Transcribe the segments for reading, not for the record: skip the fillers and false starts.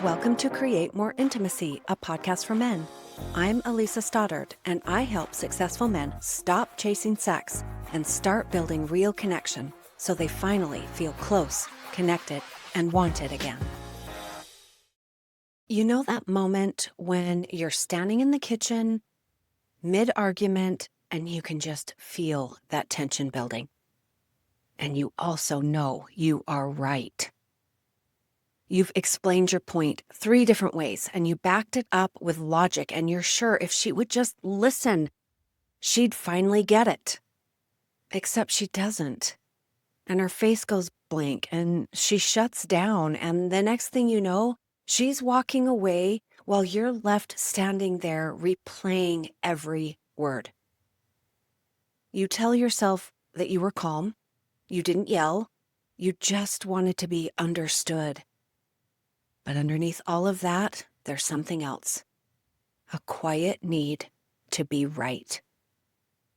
Welcome to Create More Intimacy, a podcast for men. I'm Alisa Stoddard, and I help successful men stop chasing sex and start building real connection so they finally feel close, connected, and wanted again. You know that moment when you're standing in the kitchen, mid-argument, and you can just feel that tension building. And you also know you are right. You've explained your point 3 different ways, and you backed it up with logic, and you're sure if she would just listen, she'd finally get it. Except she doesn't. And her face goes blank, and she shuts down, and the next thing you know, she's walking away while you're left standing there replaying every word. You tell yourself that you were calm, you didn't yell, you just wanted to be understood. But underneath all of that, there's something else. A quiet need to be right.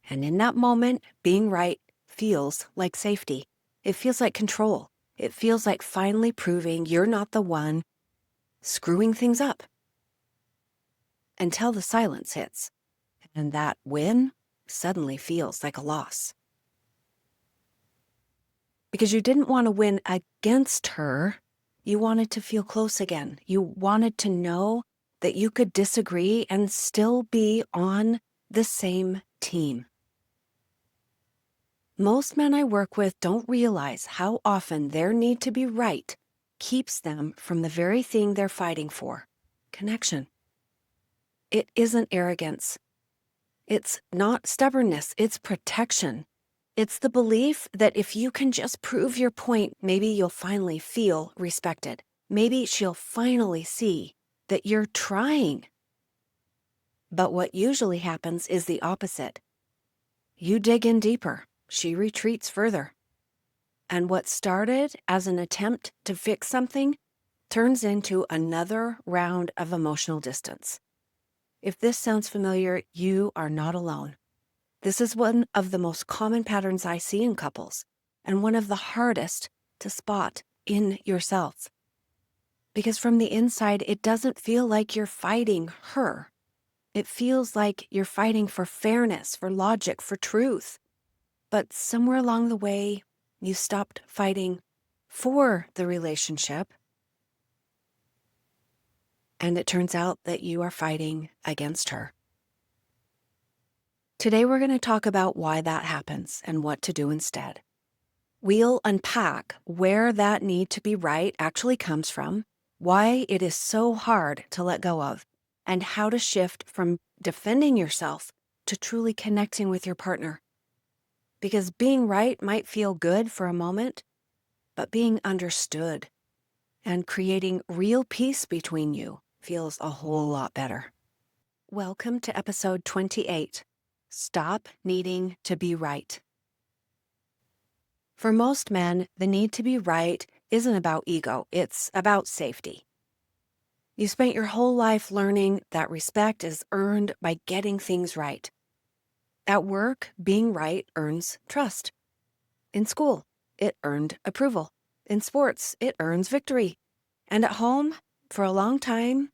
And in that moment, being right feels like safety. It feels like control. It feels like finally proving you're not the one screwing things up. Until the silence hits. And that win suddenly feels like a loss. Because you didn't want to win against her. You wanted to feel close again. You wanted to know that you could disagree and still be on the same team. Most men I work with don't realize how often their need to be right keeps them from the very thing they're fighting for, connection. It isn't arrogance. It's not stubbornness. It's protection. It's the belief that if you can just prove your point, maybe you'll finally feel respected. Maybe she'll finally see that you're trying. But what usually happens is the opposite. You dig in deeper. She retreats further. And what started as an attempt to fix something turns into another round of emotional distance. If this sounds familiar, you are not alone. This is one of the most common patterns I see in couples, and one of the hardest to spot in yourself. Because from the inside, it doesn't feel like you're fighting her. It feels like you're fighting for fairness, for logic, for truth. But somewhere along the way, you stopped fighting for the relationship, and it turns out that you are fighting against her. Today, we're going to talk about why that happens and what to do instead. We'll unpack where that need to be right actually comes from, why it is so hard to let go of, and how to shift from defending yourself to truly connecting with your partner. Because being right might feel good for a moment, but being understood and creating real peace between you feels a whole lot better. Welcome to episode 28. Stop needing to be right. For most men, the need to be right isn't about ego, it's about safety. You spent your whole life learning that respect is earned by getting things right. At work, being right earns trust. In school, it earned approval. In sports, it earns victory. And at home, for a long time,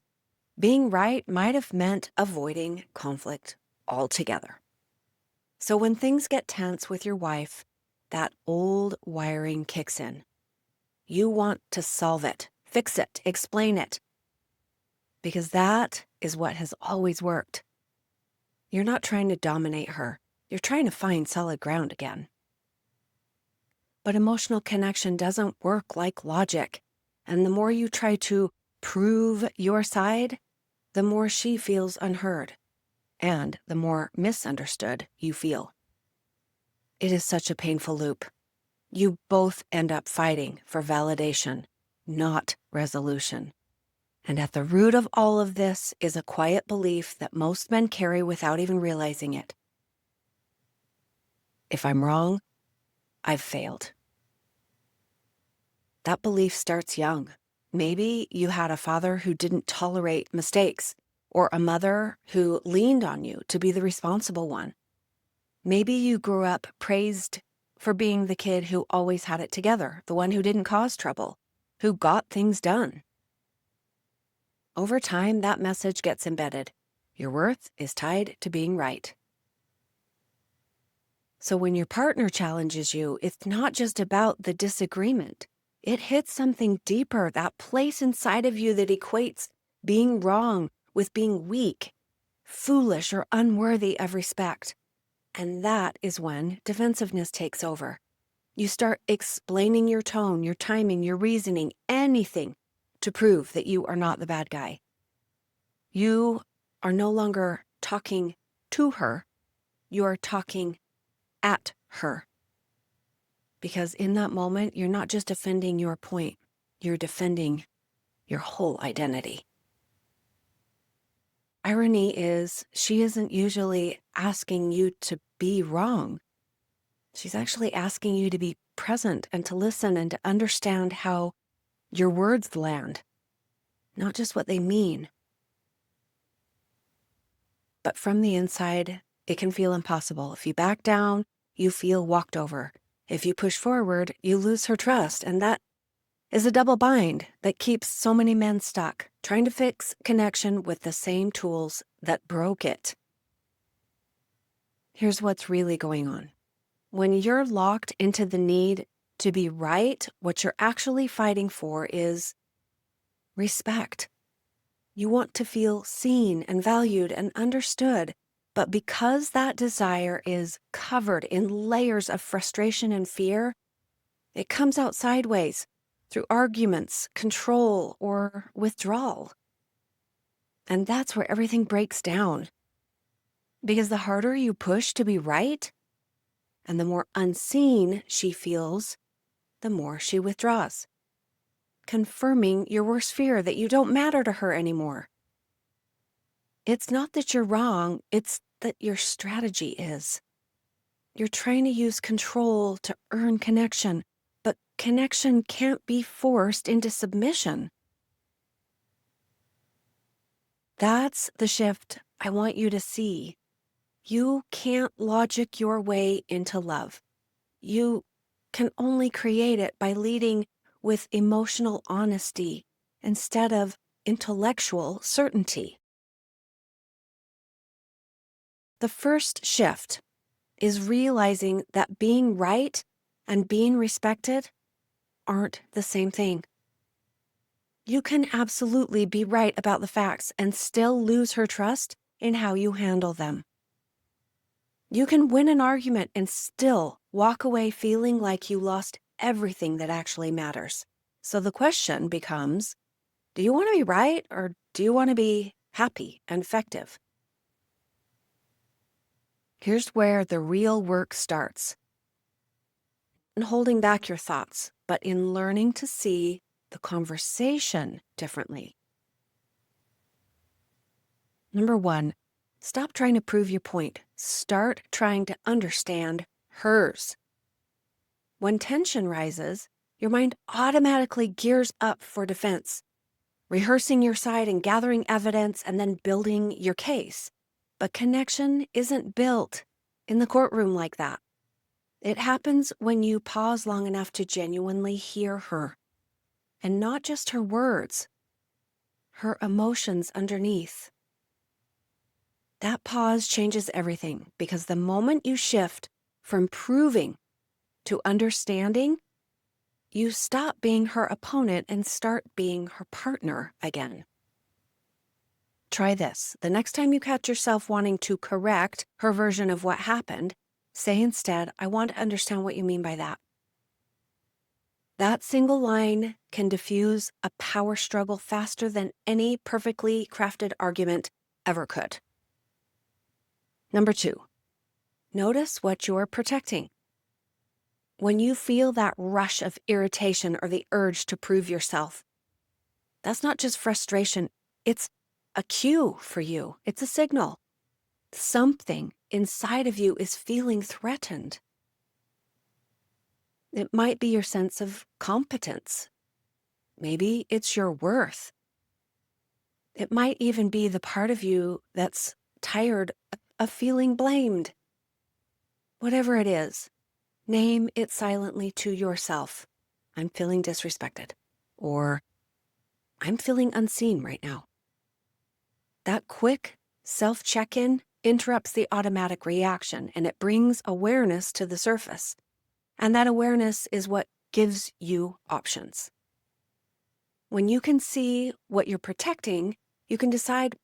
being right might have meant avoiding conflict altogether. So when things get tense with your wife, that old wiring kicks in. You want to solve it, fix it, explain it. Because that is what has always worked. You're not trying to dominate her. You're trying to find solid ground again. But emotional connection doesn't work like logic. And the more you try to prove your side, the more she feels unheard. And the more misunderstood you feel. It is such a painful loop. You both end up fighting for validation, not resolution. And at the root of all of this is a quiet belief that most men carry without even realizing it. If I'm wrong, I've failed. That belief starts young. Maybe you had a father who didn't tolerate mistakes, or a mother who leaned on you to be the responsible one. Maybe you grew up praised for being the kid who always had it together, the one who didn't cause trouble, who got things done. Over time, that message gets embedded. Your worth is tied to being right. So when your partner challenges you, it's not just about the disagreement. It hits something deeper, that place inside of you that equates being wrong with being weak, foolish, or unworthy of respect. And that is when defensiveness takes over. You start explaining your tone, your timing, your reasoning, anything to prove that you are not the bad guy. You are no longer talking to her, you are talking at her. Because in that moment, you're not just defending your point, you're defending your whole identity. Irony is, she isn't usually asking you to be wrong. She's actually asking you to be present and to listen and to understand how your words land, not just what they mean. But from the inside, it can feel impossible. If you back down, you feel walked over. If you push forward, you lose her trust. And that is a double bind that keeps so many men stuck, trying to fix connection with the same tools that broke it. Here's what's really going on. When you're locked into the need to be right, what you're actually fighting for is respect. You want to feel seen and valued and understood. But because that desire is covered in layers of frustration and fear, it comes out sideways through arguments, control, or withdrawal. And that's where everything breaks down. Because the harder you push to be right, and the more unseen she feels, the more she withdraws, confirming your worst fear that you don't matter to her anymore. It's not that you're wrong, it's that your strategy is. You're trying to use control to earn connection, but connection can't be forced into submission. That's the shift I want you to see. You can't logic your way into love. You can only create it by leading with emotional honesty instead of intellectual certainty. The first shift is realizing that being right and being respected aren't the same thing. You can absolutely be right about the facts and still lose her trust in how you handle them. You can win an argument and still walk away feeling like you lost everything that actually matters. So the question becomes, do you want to be right or do you want to be happy and effective? Here's where the real work starts. In holding back your thoughts, but in learning to see the conversation differently. Number one, stop trying to prove your point. Start trying to understand hers. When tension rises, your mind automatically gears up for defense, rehearsing your side and gathering evidence and then building your case. But connection isn't built in the courtroom like that. It happens when you pause long enough to genuinely hear her. And not just her words, her emotions underneath. That pause changes everything because the moment you shift from proving to understanding, you stop being her opponent and start being her partner again. Try this. The next time you catch yourself wanting to correct her version of what happened, say instead, I want to understand what you mean by that. That single line can diffuse a power struggle faster than any perfectly crafted argument ever could. Number two, notice what you're protecting. When you feel that rush of irritation or the urge to prove yourself, that's not just frustration, it's a cue for you. It's a signal. Something inside of you is feeling threatened. It might be your sense of competence. Maybe it's your worth. It might even be the part of you that's tired of feeling blamed. Whatever it is, name it silently to yourself. I'm feeling disrespected. Or I'm feeling unseen right now. That quick self-check-in interrupts the automatic reaction, and it brings awareness to the surface. And that awareness is what gives you options. When you can see what you're protecting, you can decide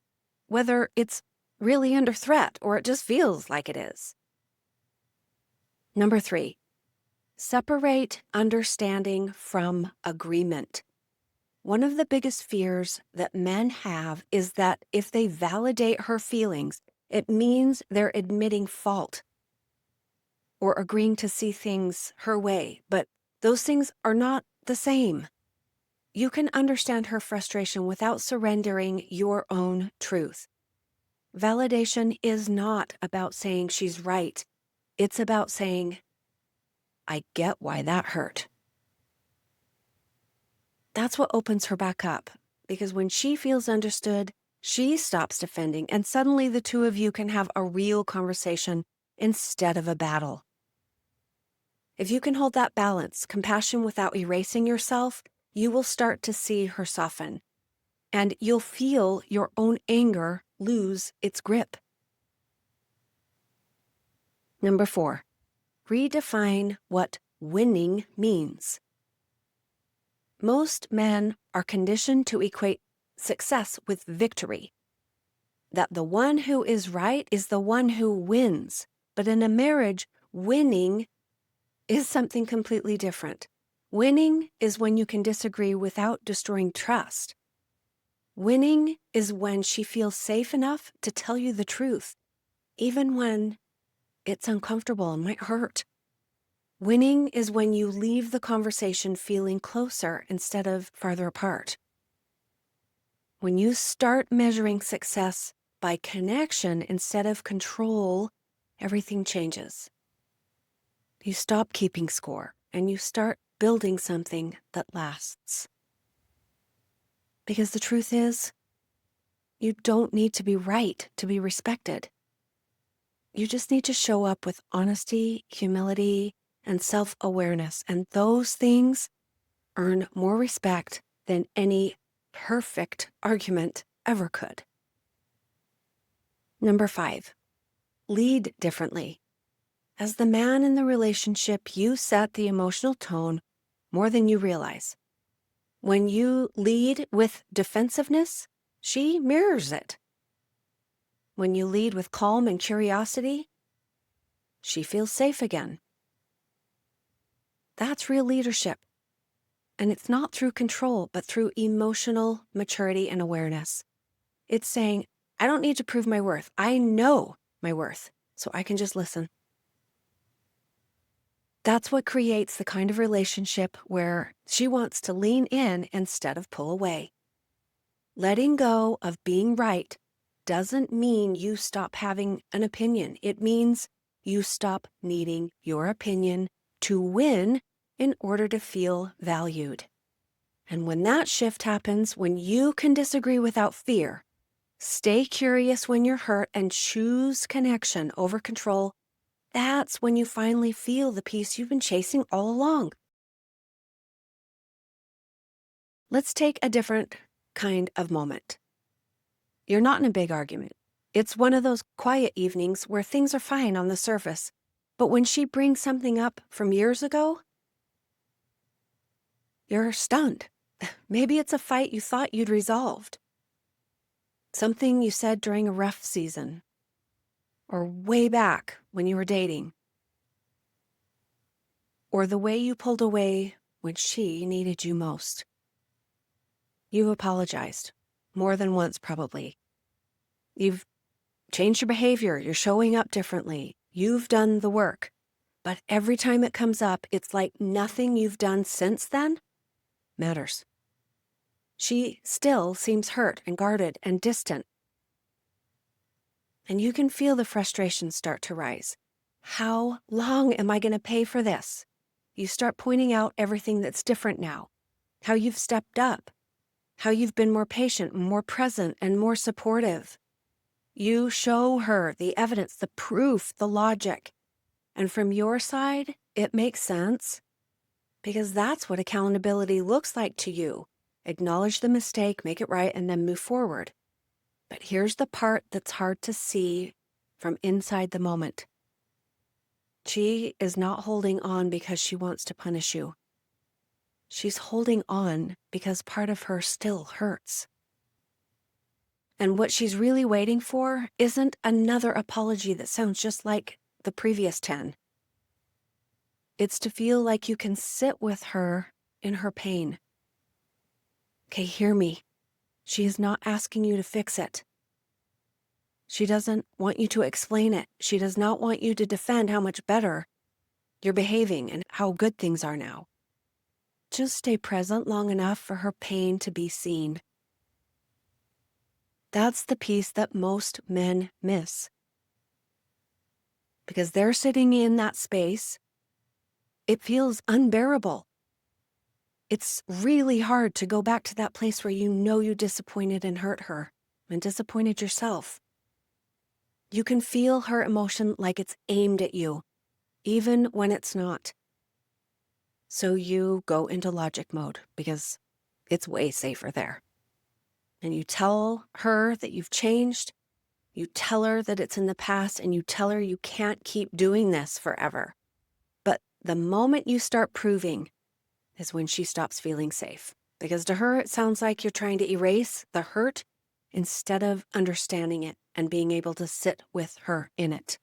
whether it's really under threat or it just feels like it is. Number 3, separate understanding from agreement. One of the biggest fears that men have is that if they validate her feelings, it means they're admitting fault or agreeing to see things her way, but those things are not the same. You can understand her frustration without surrendering your own truth. Validation is not about saying she's right. It's about saying, I get why that hurt. That's what opens her back up, because when she feels understood, she stops defending, and suddenly the two of you can have a real conversation instead of a battle. If you can hold that balance, compassion without erasing yourself, you will start to see her soften, and you'll feel your own anger lose its grip. Number 4, redefine what winning means. Most men are conditioned to equate success with victory, that the one who is right is the one who wins. But in a marriage, winning is something completely different. Winning is when you can disagree without destroying trust. Winning is when she feels safe enough to tell you the truth, even when it's uncomfortable and might hurt. Winning is when you leave the conversation feeling closer instead of farther apart. When you start measuring success by connection instead of control, everything changes. You stop keeping score and you start building something that lasts. Because the truth is, you don't need to be right to be respected. You just need to show up with honesty, humility, and self-awareness, and those things earn more respect than any perfect argument ever could. Number 5, lead differently. As the man in the relationship, you set the emotional tone more than you realize. When you lead with defensiveness, she mirrors it. When you lead with calm and curiosity, she feels safe again. That's real leadership. And it's not through control, but through emotional maturity and awareness. It's saying, I don't need to prove my worth. I know my worth, so I can just listen. That's what creates the kind of relationship where she wants to lean in instead of pull away. Letting go of being right doesn't mean you stop having an opinion. It means you stop needing your opinion to win in order to feel valued. And when that shift happens, when you can disagree without fear, stay curious when you're hurt, and choose connection over control, that's when you finally feel the peace you've been chasing all along. Let's take a different kind of moment. You're not in a big argument. It's one of those quiet evenings where things are fine on the surface, but when she brings something up from years ago, you're stunned. Maybe it's a fight you thought you'd resolved. Something you said during a rough season, or way back when you were dating, or the way you pulled away when she needed you most. You've apologized, more than once probably. You've changed your behavior, you're showing up differently, you've done the work. But every time it comes up, it's like nothing you've done since then matters. She still seems hurt and guarded and distant. And you can feel the frustration start to rise. How long am I going to pay for this? You start pointing out everything that's different now, how you've stepped up, how you've been more patient, more present, and more supportive. You show her the evidence, the proof, the logic. And from your side, it makes sense, because that's what accountability looks like to you. Acknowledge the mistake, make it right, and then move forward. But here's the part that's hard to see from inside the moment. She is not holding on because she wants to punish you. She's holding on because part of her still hurts. And what she's really waiting for isn't another apology that sounds just like the previous 10. It's to feel like you can sit with her in her pain. Okay, hear me. She is not asking you to fix it. She doesn't want you to explain it. She does not want you to defend how much better you're behaving and how good things are now. Just stay present long enough for her pain to be seen. That's the piece that most men miss. Because they're sitting in that space, it feels unbearable. It's really hard to go back to that place where you know you disappointed and hurt her and disappointed yourself. You can feel her emotion like it's aimed at you, even when it's not. So you go into logic mode because it's way safer there. And you tell her that you've changed, you tell her that it's in the past, and you tell her you can't keep doing this forever. But the moment you start proving is when she stops feeling safe. Because to her, it sounds like you're trying to erase the hurt instead of understanding it and being able to sit with her in it.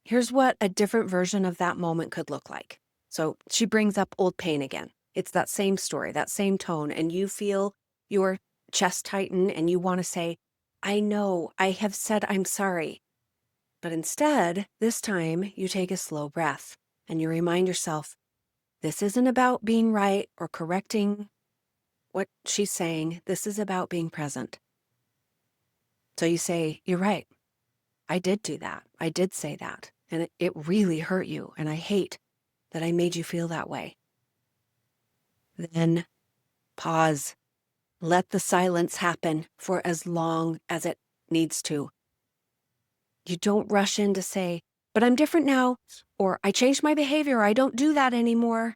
Here's what a different version of that moment could look like. So she brings up old pain again. It's that same story, that same tone, and you feel your chest tighten and you want to say, I know, I have said I'm sorry. But instead, this time, you take a slow breath and you remind yourself, this isn't about being right or correcting what she's saying. This is about being present. So you say, you're right. I did do that. I did say that. And it really hurt you. And I hate that I made you feel that way. Then pause. Let the silence happen for as long as it needs to. You don't rush in to say, but I'm different now, or I changed my behavior, or I don't do that anymore.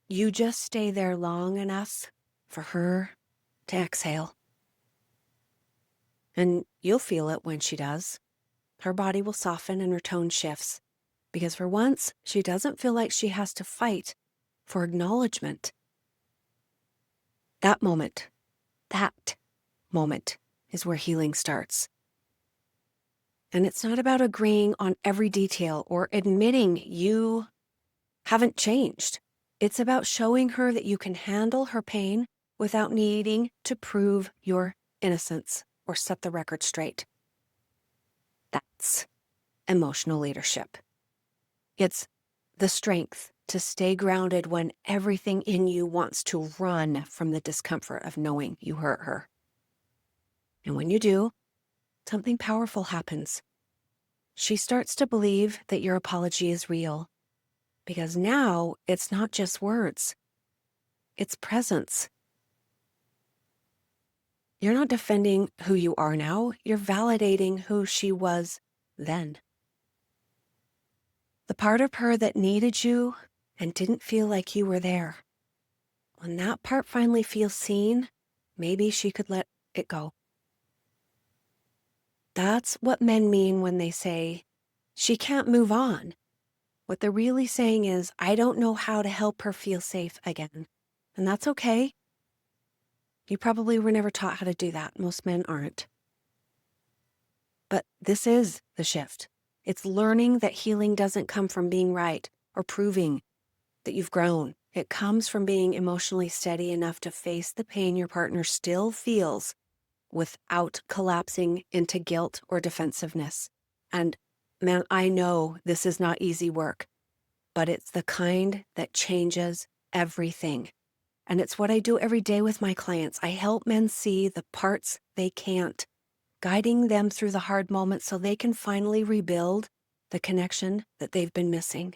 You just stay there long enough for her to exhale. And you'll feel it when she does. Her body will soften and her tone shifts. Because for once, she doesn't feel like she has to fight for acknowledgement. That moment is where healing starts. And it's not about agreeing on every detail or admitting you haven't changed. It's about showing her that you can handle her pain without needing to prove your innocence or set the record straight. That's emotional leadership. It's the strength to stay grounded when everything in you wants to run from the discomfort of knowing you hurt her. And when you do, something powerful happens. She starts to believe that your apology is real, because now it's not just words, it's presence. You're not defending who you are now, you're validating who she was then. The part of her that needed you and didn't feel like you were there. When that part finally feels seen, maybe she could let it go. That's what men mean when they say, she can't move on. What they're really saying is, I don't know how to help her feel safe again. And that's okay. You probably were never taught how to do that. Most men aren't. But this is the shift. It's learning that healing doesn't come from being right or proving that you've grown. It comes from being emotionally steady enough to face the pain your partner still feels without collapsing into guilt or defensiveness. And man, I know this is not easy work, but it's the kind that changes everything. And it's what I do every day with my clients. I help men see the parts they can't, guiding them through the hard moments so they can finally rebuild the connection that they've been missing.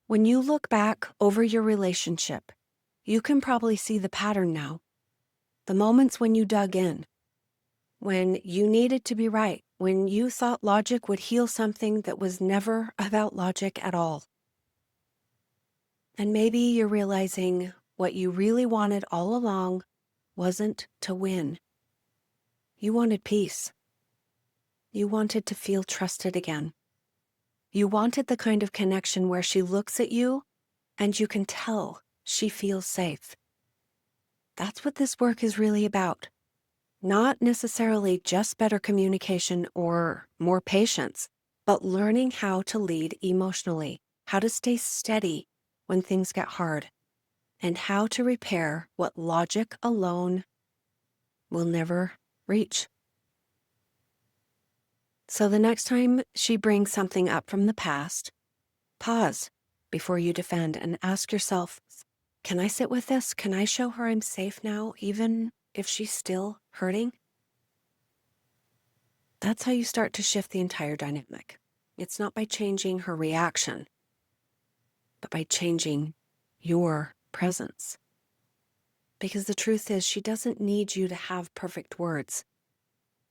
When you look back over your relationship, you can probably see the pattern now. The moments when you dug in, when you needed to be right, when you thought logic would heal something that was never about logic at all. And maybe you're realizing what you really wanted all along wasn't to win. You wanted peace. You wanted to feel trusted again. You wanted the kind of connection where she looks at you and you can tell she feels safe. That's what this work is really about. Not necessarily just better communication or more patience, but learning how to lead emotionally, how to stay steady when things get hard, and how to repair what logic alone will never reach. So the next time she brings something up from the past, pause before you defend and ask yourself, can I sit with this? Can I show her I'm safe now, even if she's still hurting? That's how you start to shift the entire dynamic. It's not by changing her reaction, but by changing your presence. Because the truth is, she doesn't need you to have perfect words.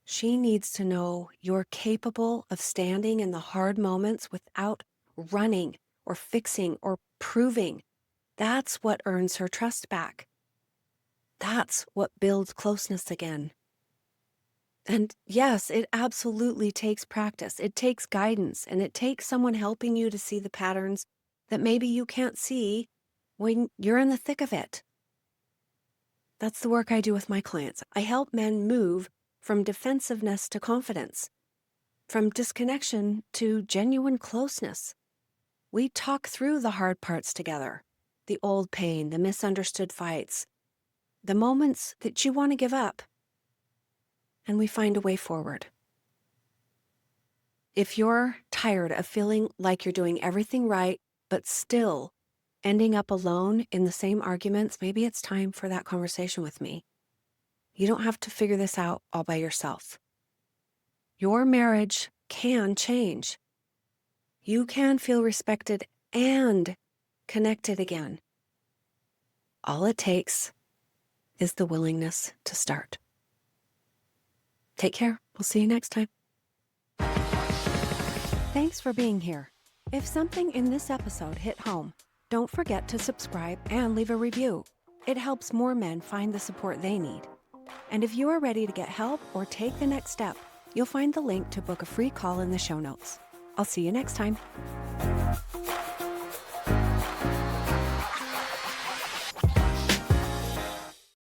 She needs to know you're capable of standing in the hard moments without running or fixing or proving. That's what earns her trust back. That's what builds closeness again. And yes, it absolutely takes practice. It takes guidance, and it takes someone helping you to see the patterns that maybe you can't see when you're in the thick of it. That's the work I do with my clients. I help men move from defensiveness to confidence, from disconnection to genuine closeness. We talk through the hard parts together, the old pain, the misunderstood fights, the moments that you want to give up, and we find a way forward. If you're tired of feeling like you're doing everything right, but still ending up alone in the same arguments, maybe it's time for that conversation with me. You don't have to figure this out all by yourself. Your marriage can change. You can feel respected and connected again. All it takes is the willingness to start. Take care. We'll see you next time. Thanks for being here. If something in this episode hit home, don't forget to subscribe and leave a review. It helps more men find the support they need. And if you are ready to get help or take the next step, you'll find the link to book a free call in the show notes. I'll see you next time.